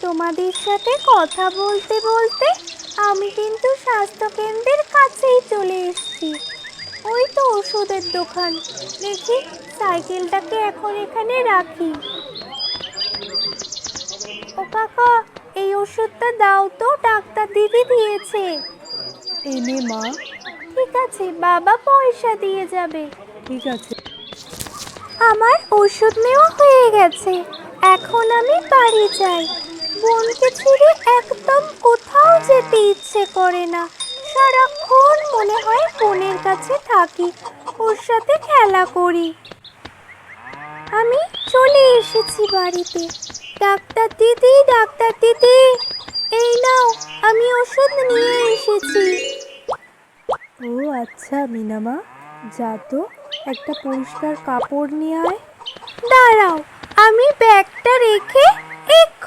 তোমাদের সাথে কথা বলতে বলতে আমি কিন্তু স্বাস্থ্যকেন্দ্রের কাছেই চলে এসেছি। ওই তো ওষুধের দোকান। দেখি সাইকেলটাকে এখন এখানে রাখি। ও কাকা, এই ওষুধটা দাও তো, ডাক্তার দিদি দিয়েছে। এনে মা। ঠিক আছে, বাবা পয়সা দিয়ে যাবে। ঠিক আছে। আমার ওষুধ নেওয়া হয়ে গেছে, এখন আমি বাড়ি যাই। বোনকে ছেড়ে একদম কোথাও যেতে ইচ্ছে করে না। সারাক্ষণ মনে হয় বোনের কাছে থাকি, ওর সাথে খেলা করি। আমি চলে এসেছি বাড়িতে। ডাক্তার দিদি, ডাক্তার দিদি, এই নাও, আমি ওষুধ নিয়ে এসেছি। ও আচ্ছা মিনামা, যা তো একটা পরিষ্কার কাপড় নিয়ে আয়। দাঁড়াও, আমি ব্যাগটা রেখে এক্ষুনি